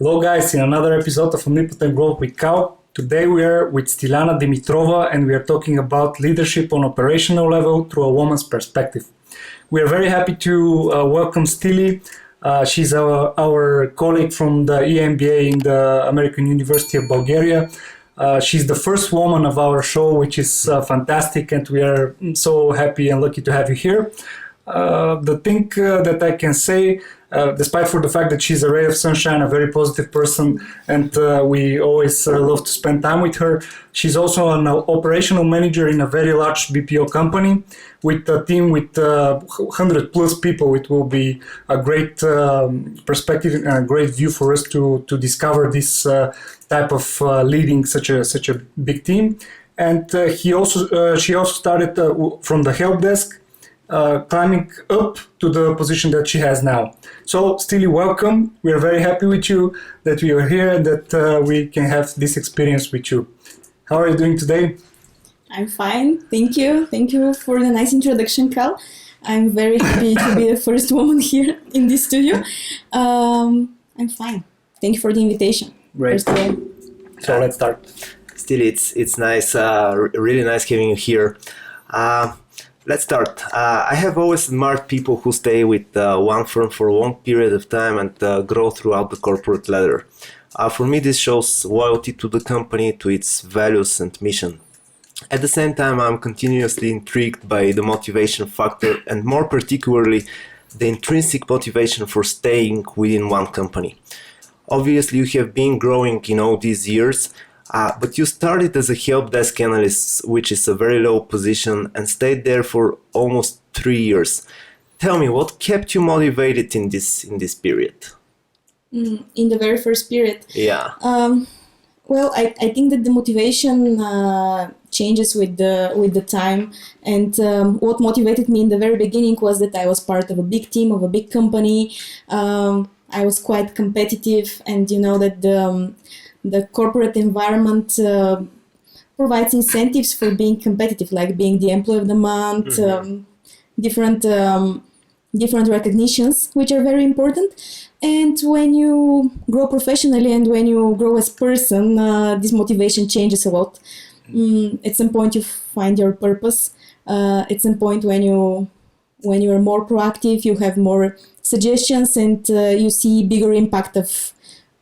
Hello guys, in another episode of Omnipotent Growth with Kal. Today we are with Stilyana Dimitrova and we are talking about leadership on operational level through a woman's perspective. We are very happy to welcome Stili. She's our colleague from the EMBA in the American University of Bulgaria. She's the first woman of our show, which is fantastic, and we are so happy and lucky to have you here. The thing that I can say, despite for the fact that she's a ray of sunshine, a very positive person, and we always love to spend time with her, she's also an operational manager in a very large BPO company with a team with 100 plus people. It will be a great perspective and a great view for us to discover this type of leading such a big team. And she also started from the help desk, climbing up to the position that she has now. So, Stili, welcome. We are very happy with you that we are here and that we can have this experience with you. How are you doing today? I'm fine. Thank you. Thank you for the nice introduction, Kal. I'm very happy to be the first woman here in this studio. I'm fine. Thank you for the invitation. Great. So let's start. Stili, it's nice, really nice having you here. Let's start. I have always admired people who stay with one firm for a long period of time and grow throughout the corporate ladder. For me, this shows loyalty to the company, to its values and mission. At the same time, I'm continuously intrigued by the motivation factor and more particularly the intrinsic motivation for staying within one company. Obviously, you have been growing in all these years, but you started as a help desk analyst, which is a very low position, and stayed there for almost 3 years. Tell me, what kept you motivated in this period? In the very first period? Yeah. Well, I think that the motivation changes with the time, and what motivated me in the very beginning was that I was part of a big team, of a big company. I was quite competitive, and you know that the corporate environment provides incentives for being competitive, like being the employee of the month, different recognitions, which are very important. And when you grow professionally and when you grow as a person, this motivation changes a lot. At some point, you find your purpose. At some point, when you are more proactive, you have more suggestions, and you see bigger impact of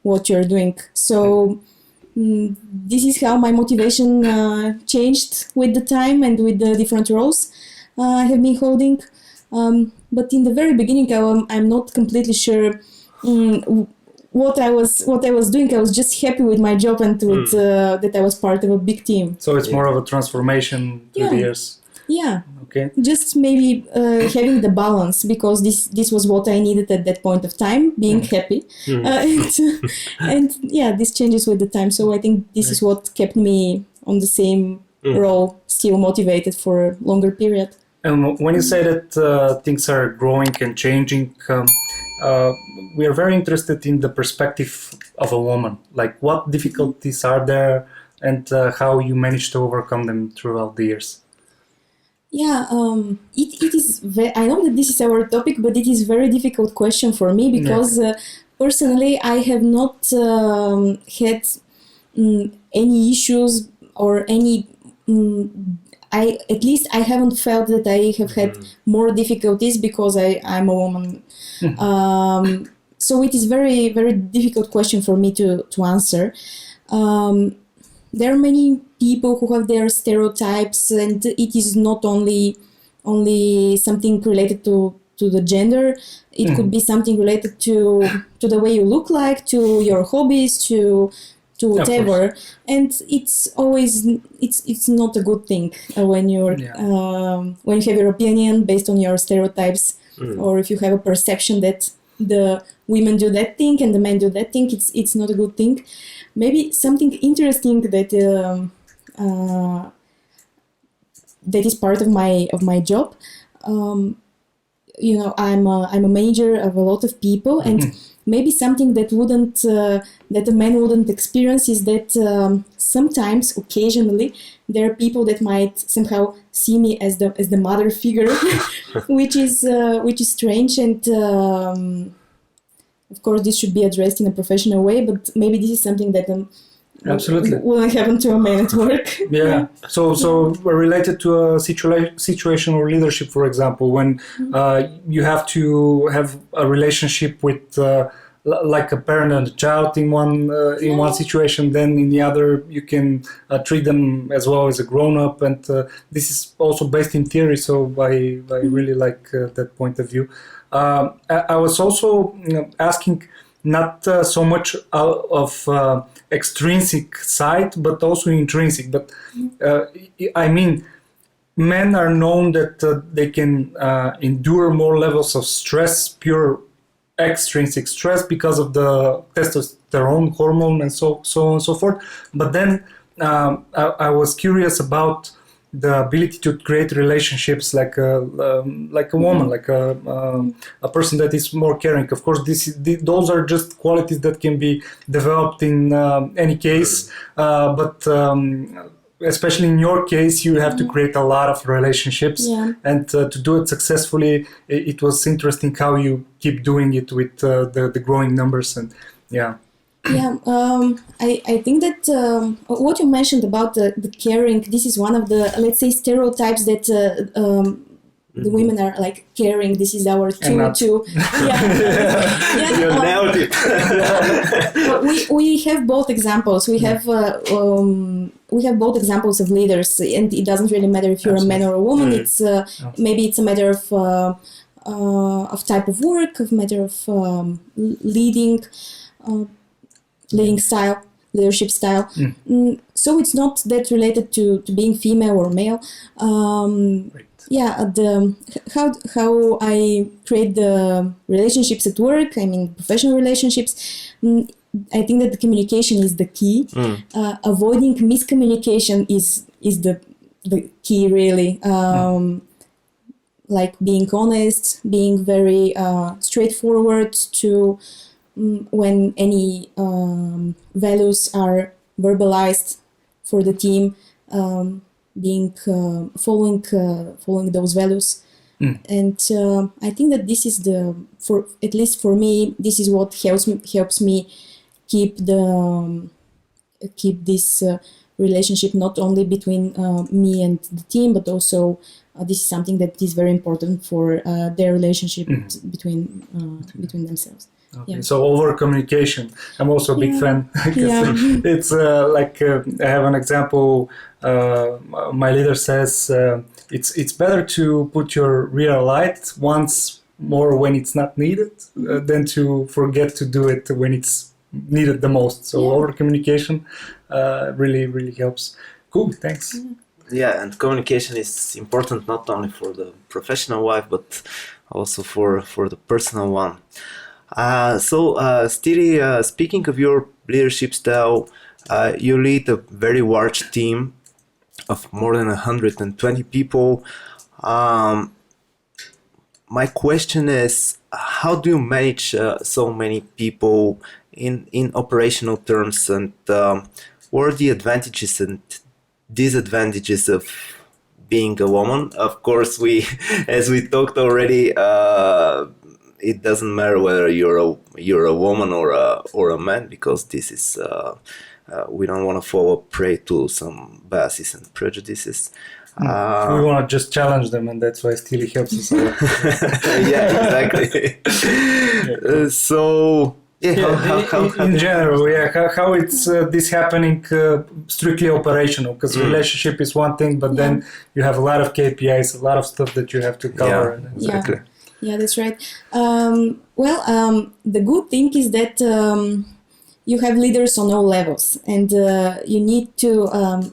what you're doing. So this is how my motivation changed with the time and with the different roles I have been holding. But in the very beginning, I'm not completely sure what I was doing. I was just happy with my job and with that I was part of a big team. So it's more of a transformation through the years. Yeah. Okay. Just maybe having the balance, because this was what I needed at that point of time, being happy. And yeah, this changes with the time. So I think this is what kept me on the same role, still motivated for a longer period. And when you say that things are growing and changing, we are very interested in the perspective of a woman. Like, what difficulties are there and how you managed to overcome them throughout the years? Yeah, it is. I know that this is our topic, but it is a very difficult question for me because personally, I have not had any issues or any. At least I haven't felt that I have had more difficulties because I'm a woman. So it is very, very difficult question for me to answer. There are many people who have their stereotypes, and it is not only something related to the gender. It could be something related to the way you look like, to your hobbies, to whatever. And it's always it's not a good thing when you're when you have your opinion based on your stereotypes, or if you have a perception that the women do that thing and the men do that thing. It's not a good thing. Maybe something interesting that that is part of my job. You know, I'm a manager of a lot of people, and maybe something that that a man wouldn't experience is that sometimes, occasionally, there are people that might somehow see me as the mother figure, which is strange, and of course, this should be addressed in a professional way, but maybe this is something that absolutely wouldn't happen to a man at work. Yeah. So related to a situational leadership, for example, when you have to have a relationship with like a parent and a child in one situation, then in the other you can treat them as well as a grown-up, and this is also based in theory. So I really like that point of view. I was also asking not so much out of extrinsic side, but also intrinsic. But I mean, men are known that they can endure more levels of stress, pure extrinsic stress, because of the testosterone hormone and so on and so forth. But then I was curious about the ability to create relationships like a woman, like a person that is more caring. Of course, those are just qualities that can be developed in any case, but especially in your case, you have to create a lot of relationships, and to do it successfully, it was interesting how you keep doing it with the growing numbers. And I think that what you mentioned about the caring, this is one of the, let's say, stereotypes that the women are like caring. This is our tool to. You nailed it. We have both examples. We have both examples of leaders, and it doesn't really matter if you're a man or a woman. It's maybe it's a matter of type of work, of matter of leading style, leadership style. So it's not that related to being female or male. How I create the relationships at work, I mean professional relationships, I think that the communication is the key. Avoiding miscommunication is the key, really. Like being honest, being very straightforward to when any values are verbalized for the team, being following those values, and I think that this is at least for me, this is what helps me keep this relationship not only between me and the team, but also this is something that is very important for their relationship between themselves. Okay. So over communication, I'm also a big fan. It's like I have an example. My leader says it's better to put your rear light once more when it's not needed than to forget to do it when it's needed the most. So over communication really helps. Cool, thanks. Yeah, and communication is important not only for the professional life, but also for the personal one. Stiri, speaking of your leadership style, you lead a very large team of more than 120 people. My question is, how do you manage so many people in operational terms, and what are the advantages and disadvantages of being a woman? Of course, as we talked already, it doesn't matter whether you're a woman or a man, because this is we don't want to fall prey to some biases and prejudices. We want to just challenge them, and that's why Stili helps us a lot. Yeah, exactly. In general, how it's this happening strictly operational, because relationship is one thing, but then you have a lot of KPIs, a lot of stuff that you have to cover. Exactly. Yeah, that's right. The good thing is that you have leaders on all levels, and you need to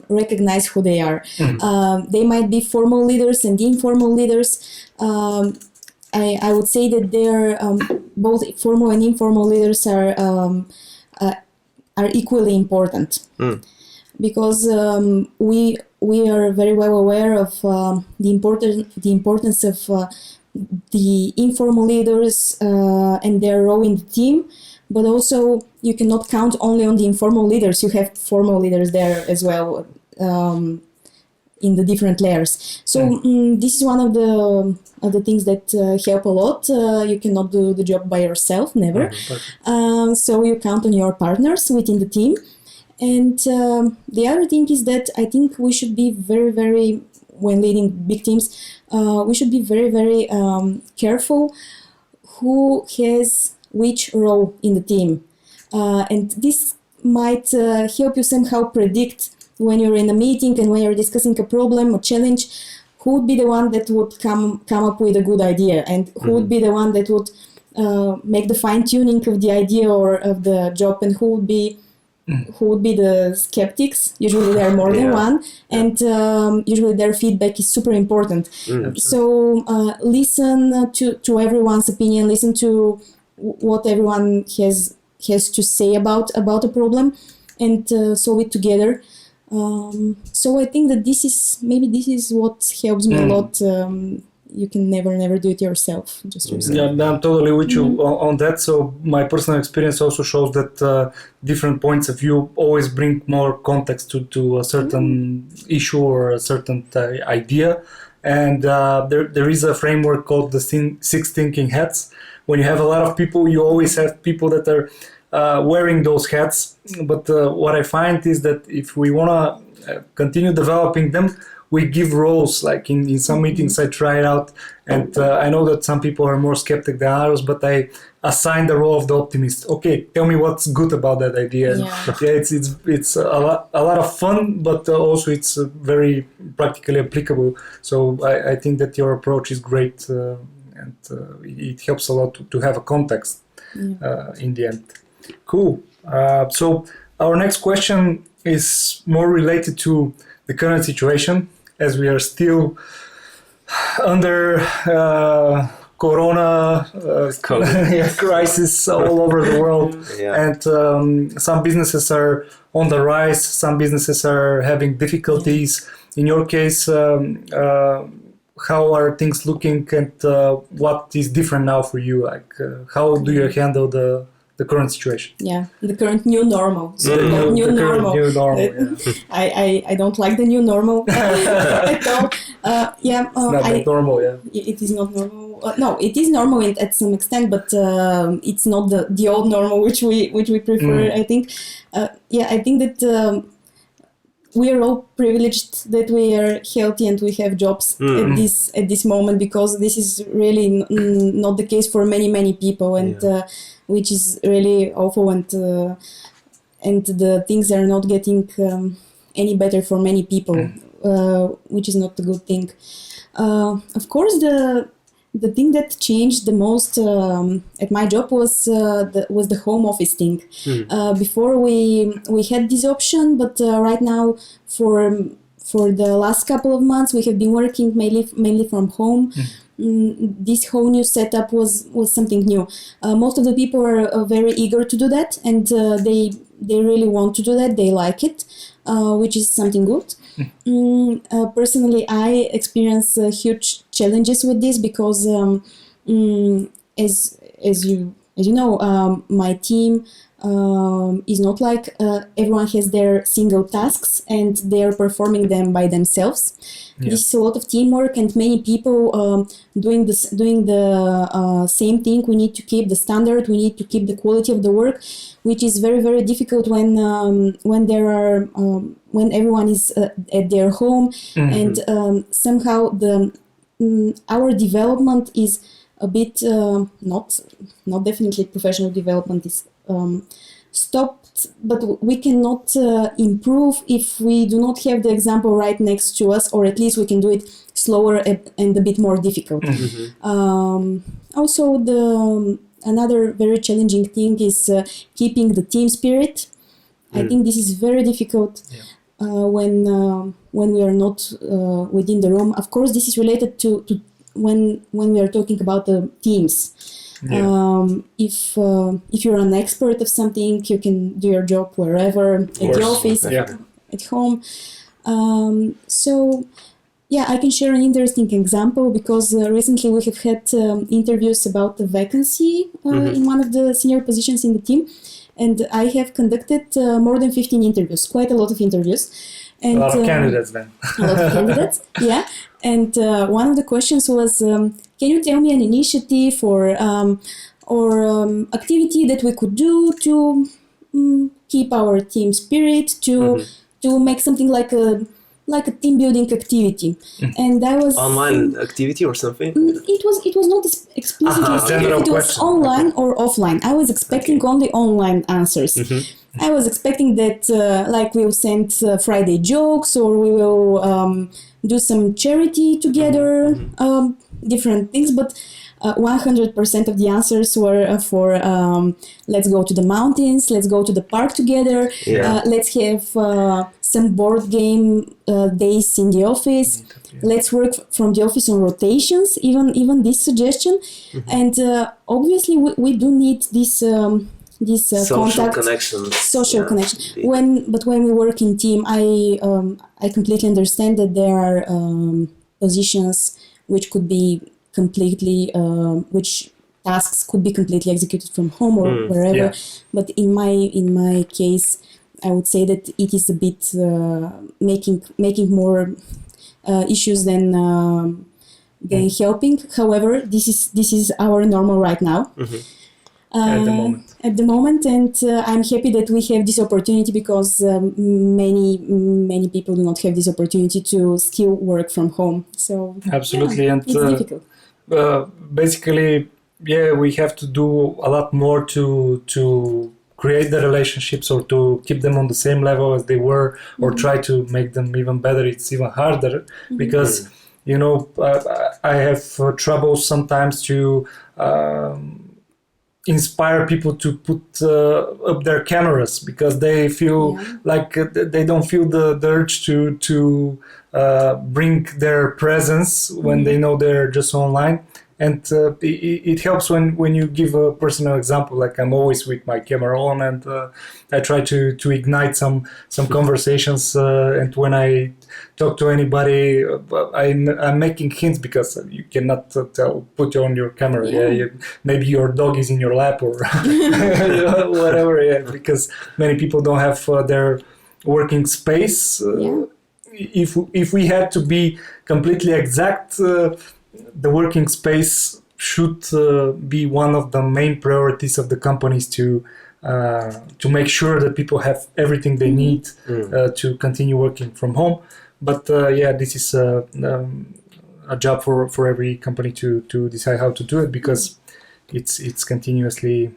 recognize who they are. They might be formal leaders and informal leaders. I would say that they're both formal and informal leaders are equally important, because we are very well aware of the importance of the informal leaders and their role in the team, but also you cannot count only on the informal leaders. You have formal leaders there as well. in the different layers. So this is one of the things that help a lot. You cannot do the job by yourself, never. So you count on your partners within the team. And the other thing is that I think we should be very, very, when leading big teams, we should be very, very careful who has which role in the team. And this might help you somehow predict when you're in a meeting and when you're discussing a problem or challenge, who would be the one that would come up with a good idea, and who would be the one that would make the fine-tuning of the idea or of the job, and who would be the skeptics. Usually there are more than one, and usually their feedback is super important. So listen to everyone's opinion, listen to what everyone has to say about a problem, and solve it together. So I think that this is what helps me a lot. You can never do it yourself. Yeah, I'm totally with you on that. So my personal experience also shows that different points of view always bring more context to a certain issue or a certain idea. And there is a framework called the 6 thinking hats. When you have a lot of people, you always have people that are wearing those hats. But what I find is that if we want to continue developing them, we give roles. Like in some meetings, I try it out, and I know that some people are more skeptic than others, but I assign the role of the optimist. Okay, tell me what's good about that idea. It's a lot of fun, but also it's very practically applicable. So I think that your approach is great, and it helps a lot to have a context in the end. Cool. So our next question is more related to the current situation, as we are still under corona crisis all over the world. And some businesses are on the rise, some businesses are having difficulties. In your case, how are things looking, and what is different now for you? Like, how do you handle the current situation? Yeah, the current new normal. So the new normal. New normal. I don't like the new normal at all. It's not that normal. It is not normal. No, it is normal at some extent, but it's not the old normal which we prefer. I think. I think that we are all privileged that we are healthy and we have jobs at this moment, because this is really not the case for many people, and which is really awful, and the things are not getting any better for many people, which is not a good thing. Of course, the thing that changed the most at my job was the home office thing. Before we had this option, but right now for the last couple of months we have been working mainly from home. This whole new setup was something new. Most of the people are very eager to do that, and they really want to do that. They like it, which is something good. Personally, I experience huge challenges with this, because as you know, my team is not like everyone has their single tasks and they are performing them by themselves. This is a lot of teamwork and many people doing the same thing. We need to keep the standard. We need to keep the quality of the work, which is very, very difficult when everyone is at their home, and somehow our development is a bit not definitely professional development is stopped, but we cannot improve if we do not have the example right next to us, or at least we can do it slower and a bit more difficult. Also, another very challenging thing is keeping the team spirit. I think this is very difficult when we are not within the room. Of course, this is related to when we are talking about the teams. If you're an expert of something, you can do your job wherever, at the office, at home. I can share an interesting example, because recently we have had interviews about the vacancy in one of the senior positions in the team, and I have conducted more than 15 interviews, quite a lot of interviews. And, a lot of candidates then. A lot of candidates, yeah. And one of the questions was, can you tell me an initiative or activity that we could do to keep our team spirit, to make something like a team building activity. And that was online activity or something. It was not explicitly stated if it was question. online or offline. I was expecting only online answers. I was expecting that like we'll send Friday jokes, or we will do some charity together, different things, but 100% of the answers were for let's go to the mountains, let's go to the park together, let's have some board game days in the office, let's work from the office on rotations, even this suggestion. And obviously we do need this social contact, connections. Social connection. But when we work in team, I completely understand that there are positions which could be completely, which tasks could be completely executed from home or wherever. But in my case, I would say that it is a bit making more issues than helping. However, this is our normal right now. At the moment, and I'm happy that we have this opportunity, because many people do not have this opportunity to still work from home. So absolutely, and it's difficult. Basically, we have to do a lot more to create the relationships, or to keep them on the same level as they were, or try to make them even better. It's even harder because I have trouble sometimes to inspire people to put up their cameras, because they feel like they don't feel the urge to bring their presence when they know they're just online. And it helps when you give a personal example. Like, I'm always with my camera on, and I try to ignite some conversations. And when I talk to anybody, I'm making hints, because you cannot put on your camera. Maybe your dog is in your lap or whatever. Because many people don't have their working space. If we had to be completely exact, the working space should be one of the main priorities of the companies to make sure that people have everything they need to continue working from home. But this is a job for every company to decide how to do it, because it's continuously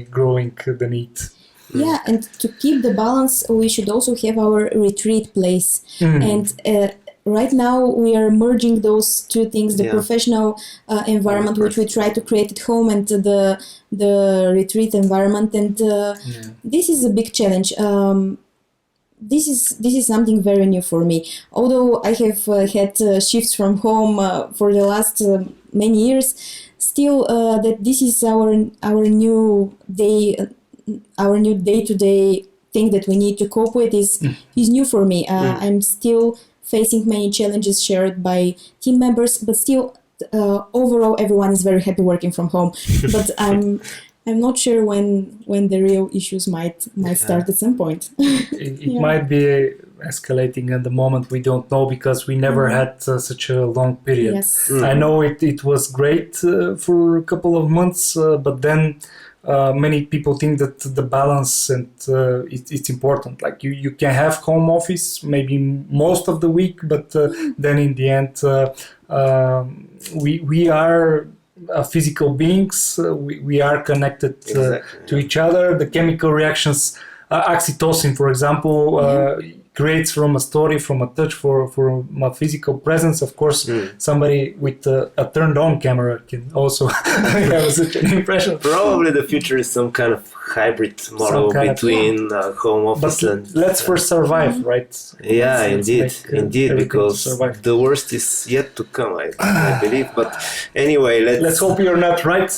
growing the need. Yeah, and to keep the balance, we should also have our retreat place. And right now we are merging those two things, the professional environment, which we try to create at home, and the retreat environment. And this is a big challenge. This is something very new for me. Although I have had shifts from home for the last many years, still that this is our new day-to-day thing that we need to cope with is new for me. I'm still facing many challenges shared by team members, but still overall everyone is very happy working from home. But I'm not sure when the real issues might start at some point. It might be escalating at the moment. We don't know, because we never had such a long period. Yes. I know it was great for a couple of months, but then many people think that the balance and it's important. Like you can have home office maybe most of the week, but then in the end we are physical beings. We are connected to each other. The chemical reactions, oxytocin, for example, creates from a story, from a touch, for a physical presence. Of course, somebody with a turned on camera can also have such an impression. Probably the future is some kind of hybrid model between home office and... Let's first survive, right? Yeah, indeed, because the worst is yet to come, I believe. But anyway, let's hope you're not right.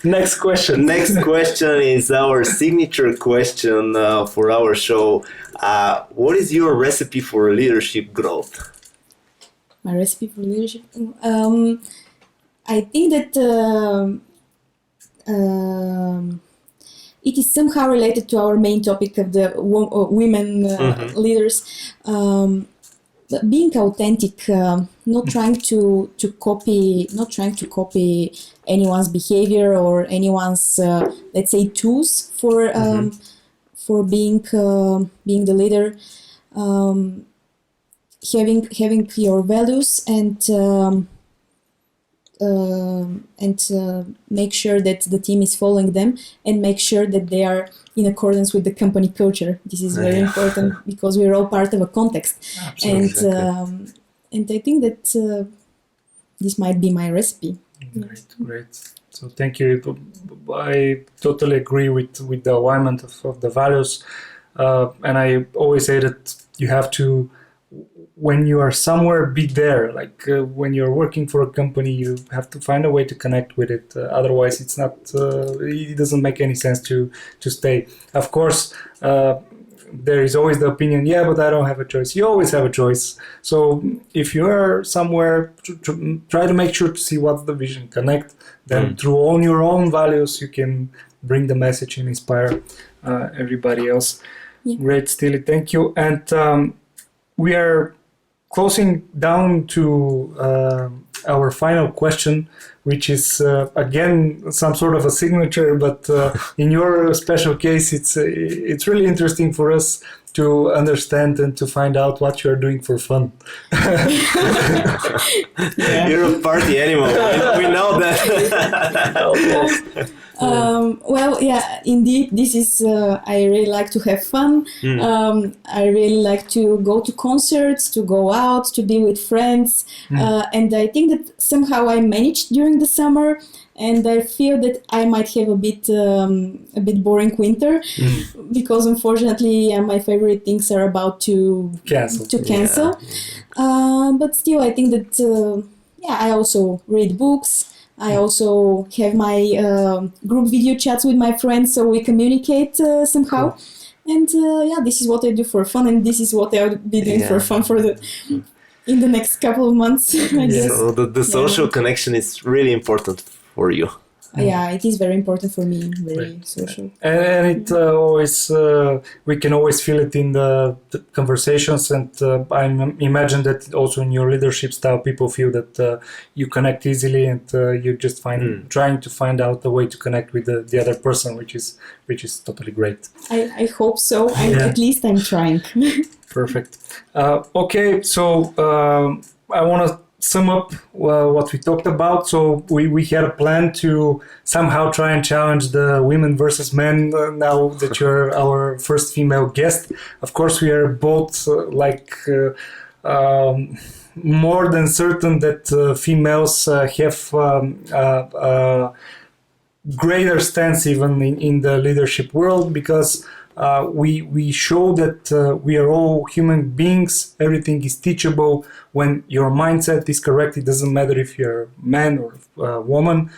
Next question. Next question is our signature question for our show. What is your recipe for leadership growth? My recipe for leadership? I think that it is somehow related to our main topic of the women leaders. But being authentic, not trying to copy anyone's behavior or anyone's let's say tools for being the leader. Having your values and make sure that the team is following them and make sure that they are in accordance with the company culture. This is very important because we're all part of a context. Absolutely. And I think that this might be my recipe. Great. So thank you. I totally agree with the alignment of the values. And I always say that you have to, when you are somewhere, be there. Like when you're working for a company, you have to find a way to connect with it. Otherwise, it's not. It doesn't make any sense to stay. Of course, there is always the opinion. Yeah, but I don't have a choice. You always have a choice. So if you are somewhere, try to make sure to see what's the vision. Connect. Then through all your own values, you can bring the message and inspire everybody else. Yeah. Great, Stili. Thank you. And we are closing down to our final question, which is again some sort of a signature, but in your special case, it's really interesting for us to understand and to find out what you are doing for fun. You're a party animal. We know that. Well, yeah, indeed, this is, I really like to have fun. I really like to go to concerts, to go out, to be with friends. And I think that somehow I managed during the summer, and I feel that I might have a bit boring winter because unfortunately my favorite things are about to cancel. But still, I think that, I also read books. I also have my group video chats with my friends, so we communicate somehow. Cool. And this is what I do for fun, and this is what I'll be doing for fun in the next couple of months, I guess. So the social connection is really important for you. Yeah, it is very important for me, very social. And it always, we can always feel it in the conversations, and I imagine that also in your leadership style, people feel that you connect easily, and you just trying to find out a way to connect with the other person, which is totally great. I hope so. At least I'm trying. Perfect. Okay, so I want to sum up what we talked about. So we had a plan to somehow try and challenge the women versus men now that you're our first female guest. Of course, we are both more than certain that females have greater stance even in the leadership world, because we show that we are all human beings. Everything is teachable when your mindset is correct. It doesn't matter if you're a man or a woman.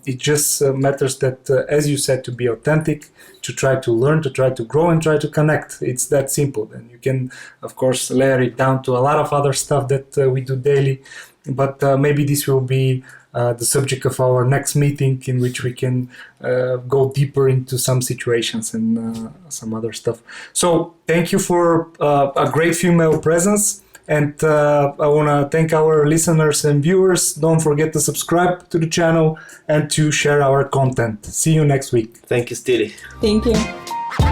It just matters that, as you said, to be authentic, to try to learn, to try to grow, and try to connect. It's that simple. And you can, of course, layer it down to a lot of other stuff that we do daily. But maybe this will be the subject of our next meeting, in which we can go deeper into some situations and some other stuff. So thank you for a great female presence. And I want to thank our listeners and viewers. Don't forget to subscribe to the channel and to share our content. See you next week. Thank you, Stili. Thank you.